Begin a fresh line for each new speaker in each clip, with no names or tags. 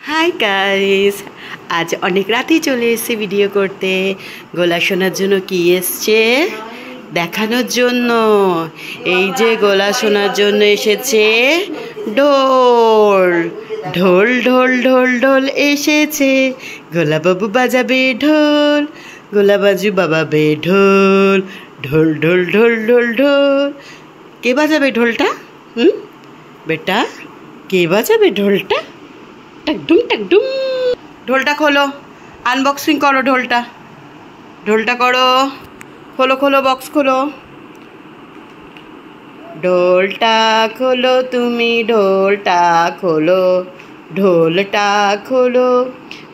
Hi guys, আজ অনেক রাতেই চলে এসেছি ভিডিও করতে। গলা শোনার জন্য কি এসছে দেখানোর জন্য। এই যে গলা শোনার জন্য এসেছে ঢোল। ঢোল ঢোল ঢোল ঢোল এসেছে, গোলা বাবু বাজাবে ঢোল, গোলা বাজু বাবাবে ঢোল। ঢোল ঢোল ঢোল ঢোল ঢোল। কে বাজাবে ঢোলটা? বেটা, কে বাজাবে ঢোলটা? টাকডুম টাকডুম। ঢোলটা খোলো, আনবক্সিং করো ঢোলটা। ঢোলটা করো, খোলো খোলো, বক্স খোলো। ঢোলটা খোলো তুমি, ঢোলটা খোলো, ঢোলটা খোলো।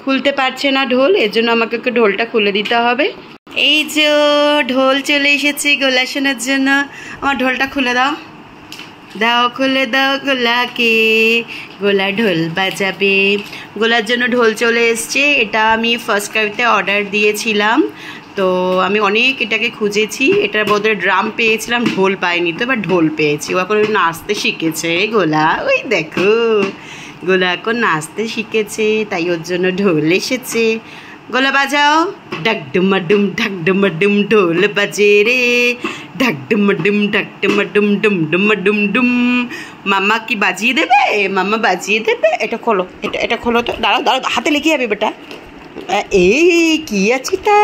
খুলতে পারছে না ঢোল, এর জন্য আমাকে ঢোলটা খুলে দিতে হবে। এই যে ঢোল চলে এসেছে গলা শোনার জন্য। আমার ঢোলটা খুলে দাও, দাও খুলে দাও গোলাকে, গোলা ঢোল বাজাবে। গোলার জন্য ঢোল চলে এসছে। এটা আমি ফার্স্ট ক্রাইতে অর্ডার দিয়েছিলাম, তো আমি অনেক এটাকে খুঁজেছি। এটার বদলে ড্রাম পেয়েছিলাম, ঢোল পাইনি, তো এবার ঢোল পেয়েছি। ও এখন নাচতে শিখেছে গোলা, ওই দেখো গোলা এখন নাচতে শিখেছে, তাই ওর জন্য ঢোল এসেছে। গোলা বাজাও, ঢাকডুমাডুম ঢাকডুমাডুম ঢোল বাজে রে, ঢাকডুমাডুম ঢাকডুমাডুম ডুম ডুমাডুম ডুম। মামা কি বাজিয়ে দেবে? মামা বাজিয়ে দেবে। এটা খোলো, এটা খোলো তো। দাঁড়াও দাঁড়াও, হাতে লেগে যাবে বেটা। এই কি আছে তা?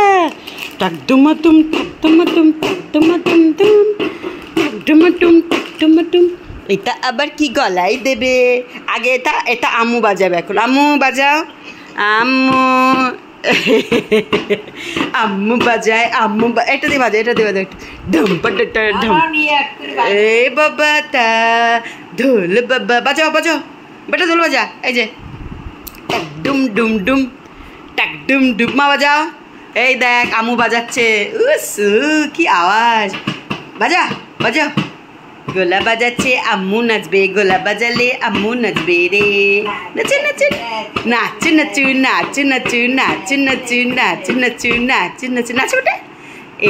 ঢাকডুমাডুম ঢাকডুমাডুম ঢাকডুমাডুম ডুম, ঢাকডুমাডুম ঢাকডুমাডুম। এটা আবার কি গলায় দেবে? আগে এটা এটা আম্মু বাজাবে এখন। আম্মু বাজাও, আম্মু। আম্মু বাজায়, আম্মু এটা দিয়ে বাজায়, এটা দিয়ে বাজায়। ঢম্পাটা ঢম। এ বাবা তা ঢোল বাবা বাজাও বাজাও বেটা, ঢোল বাজা। এই যে ডুম ডুম ডুম টাক ডুম ডুম। মা বাজাও। এই দেখ আম্মু বাজাচ্ছে। উস কি আওয়াজ! বাজা বাজাও। গোলা বাজাচ্ছে, আম্মু নাচবে। গোলা বাজালে আম্মু নাচবে রে। নাচে নাচে নাচু নাচু নাচু নাচু নাচু নাচু নাচু নাচু নাচু নাচু নাচো বেটা।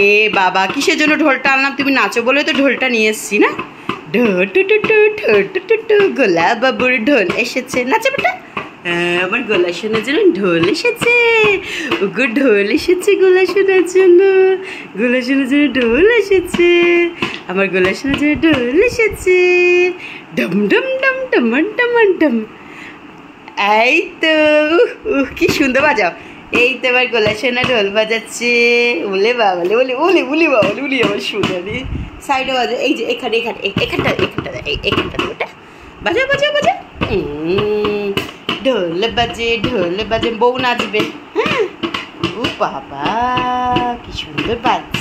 এ বাবা, কিসের জন্য ঢোলটা আনলাম? তুমি নাচো বলে তো ঢোলটা নিয়ে এসছি না। ঢো টু টু টু ঠো টু টু টু, গোলা বাবুর ঢোল এসেছে। নাচো বেটা। আমার গলা শোনার জন্য ঢোল এসেছে। ওগো ঢোল এসেছে গলা শোনার জন্য, গলা শোনার জন্য ঢোল এসেছে। আমার গলা শোনার জন্য ঢোল এসেছে। ডম ডম ডম ডমান ডমান ডম। এই তো কি সুন্দর বাজাও। এই তো এবার গলা শোনা ঢোল বাজাচ্ছে। বলে বাবালে বলে ওলে উলি বাবালে উলি, আমার শুনানি সাইডে বাজা। এই যে এখানে এখানে এখানটা এখানটা এখানটা ওটা বাজা বাজা বাজা। ঢোল বাজে ঢোল বাজে, বউ নাচবে। হ্যাঁ, ও বাবা কি সুন্দর বাজছে।